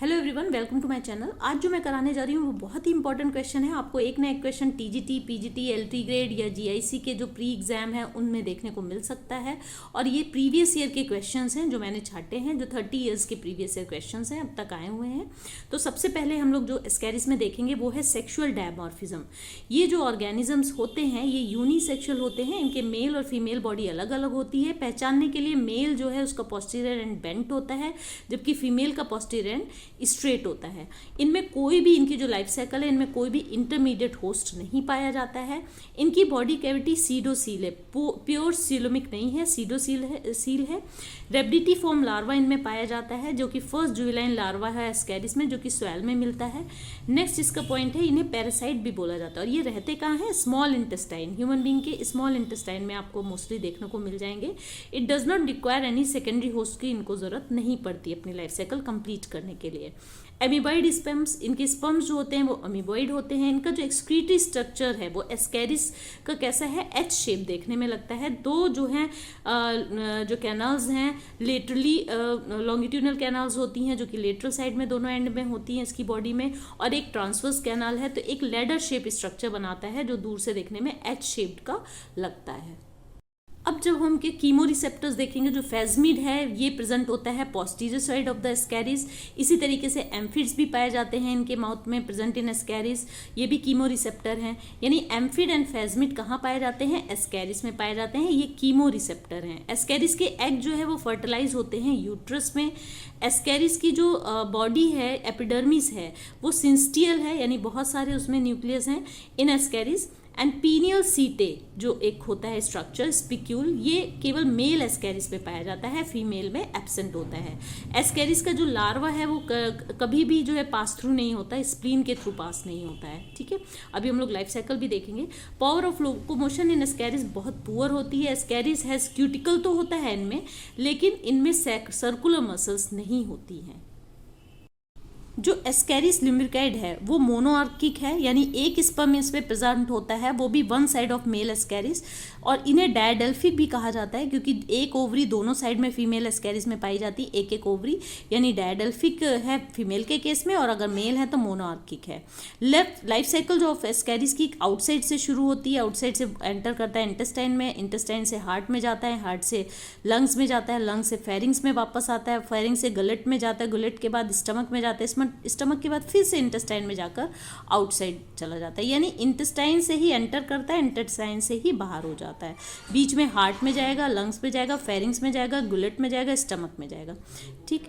Hello everyone, welcome to my channel. आज जो मैं कराने जा रही हूँ वो बहुत ही इंपॉर्टेंट क्वेश्चन है। आपको एक ना एक question TGT, PGT, LT grade या जीआईसी के जो प्री एग्जाम है उनमें देखने को मिल सकता है। और ये प्रीवियस ईयर के क्वेश्चंस हैं जो मैंने छाटे हैं, जो 30 ईयर्स के प्रीवियस ईयर क्वेश्चंस हैं अब तक आए हुए हैं। तो सबसे पहले हम लोग जो एस्कैरिस में देखेंगे वो है सेक्शुअल डायमॉर्फिज्म। ये जो ऑर्गेनिजम्स होते हैं ये यूनिसेक्सुअल होते हैं, इनके मेल और फीमेल बॉडी अलग अलग होती है। पहचानने के लिए मेल जो है उसका पोस्टीरियर एंड बेंट होता है, जबकि फीमेल का पोस्टीरियर एंड स्ट्रेट होता है। इनमें कोई भी, इनकी जो लाइफ साइकिल है इनमें कोई भी इंटरमीडिएट होस्ट नहीं पाया जाता है। इनकी बॉडी कैविटी सीडोसील है, प्योर सीलोमिक नहीं है, सील है। रेब्डिटी फॉर्म लार्वा इनमें पाया जाता है जो कि फर्स्ट जुवेलाइन लार्वा है एस्कैरिस में, जो कि सॉइल में मिलता है। नेक्स्ट इसका पॉइंट है, इन्हें पैरासाइट भी बोला जाता है। और ये रहते कहाँ हैं? स्मॉल इंटेस्टाइन, ह्यूमन बींग के स्मॉल इंटेस्टाइन में आपको मोस्टली देखने को मिल जाएंगे। It does not require any secondary host की इनको जरूरत नहीं पड़ती अपनी लाइफ साइकिल कंप्लीट करने के लिए। एमीबॉइड स्पर्म्स, इनके स्पर्म्स जो होते हैं वो अमीबॉइड होते हैं। इनका जो एक्सक्रीटरी स्ट्रक्चर है वो एस्कैरिस का कैसा है? एच शेप देखने में लगता है। दो जो हैं जो कैनाल्स हैं लेटरली लॉन्गिट्यूडनल कैनाल्स होती हैं जो कि लेटरल साइड में दोनों एंड में होती हैं इसकी बॉडी में, और एक ट्रांसवर्स कैनाल है। तो एक लेडर शेप स्ट्रक्चर बनाता है जो दूर से देखने में एच शेप्ड का लगता है। अब जब हम के कीमो रिसेप्टर्स देखेंगे, जो फेजमिड है ये प्रेजेंट होता है posterior side of the Ascaris. इसी तरीके से एम्फिड्स भी पाए जाते हैं इनके माउथ में, प्रेजेंट इन एस्कैरिस, ये भी कीमो रिसेप्टर हैं। यानी एम्फिड एंड फेजमिड कहाँ पाए जाते हैं? एस्कैरिस में पाए जाते हैं, ये कीमो रिसेप्टर हैं। एस्कैरिस के एग जो है वो फर्टिलाइज होते हैं यूट्रस में। एस्कैरिस की जो बॉडी है, एपिडर्मिस है, वो सिंस्टियल है, यानी बहुत सारे उसमें न्यूक्लियस हैं इन एस्कैरिस। एंड पीनियल सीटे जो एक होता है स्ट्रक्चर स्पिक्यूल, ये केवल मेल एस्कैरिस में पाया जाता है, फीमेल में एब्सेंट होता है। एस्कैरिस का जो लार्वा है वो कभी भी जो है पास थ्रू नहीं होता, स्प्लीन के थ्रू पास नहीं होता है। ठीक है, अभी हम लोग लाइफ साइकिल भी देखेंगे। Power of locomotion in Ascaris बहुत पुअर होती है। एस्कैरिस हैज क्यूटिकल तो होता है इनमें, लेकिन इनमें सर्कुलर मसल्स नहीं होती हैं। जो एस्कैरिस लिम्ब्रिकाइड है वो मोनोआर्किक है, यानी एक स्पर्म इसमें प्रेजेंट होता है, वो भी one side of male Ascaris. और इन्हें डायडेल्फिक भी कहा जाता है क्योंकि एक ओवरी दोनों साइड में फीमेल एस्कैरिस में पाई जाती है, एक एक ओवरी, यानी डायडेल्फिक है फीमेल के केस में, और अगर मेल है तो मोनोआर्किक है। लाइफ साइकिल जो ऑफ एस्कैरिस की आउटसाइड से शुरू होती है, आउटसाइड से एंटर करता है इंटेस्टाइन में, इंटेस्टाइन से हार्ट में जाता है, हार्ट से लंग्स में जाता है, लंग्स से फेरिंग्स में वापस आता है, फेरिंग्स से गलेट में जाता है, गलेट के बाद स्टमक में जाता है, स्टमक के बाद फिर से इंटेस्टाइन में जाकर आउटसाइड चला जाता है। यानी इंटेस्टाइन से ही एंटर करता है, इंटेस्टाइन से ही बाहर हो जाता है। बीच में हार्ट में जाएगा, लंग्स में जाएगा, फेरिंग्स में जाएगा, गुलेट में जाएगा, स्टमक में जाएगा। ठीक,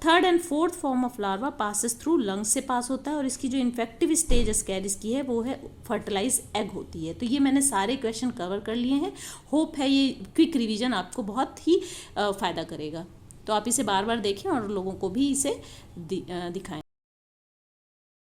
third and fourth form of larva passes through lungs से पास होता है। और इसकी जो इन्फेक्टिव स्टेज एस्कैरिस की है वो है फर्टिलाइज एग होती है। तो ये मैंने सारे क्वेश्चन कवर कर लिए हैं। होप है ये क्विक रिवीजन आपको बहुत ही फ़ायदा करेगा। तो आप इसे बार बार देखें और लोगों को भी इसे दिखाएं।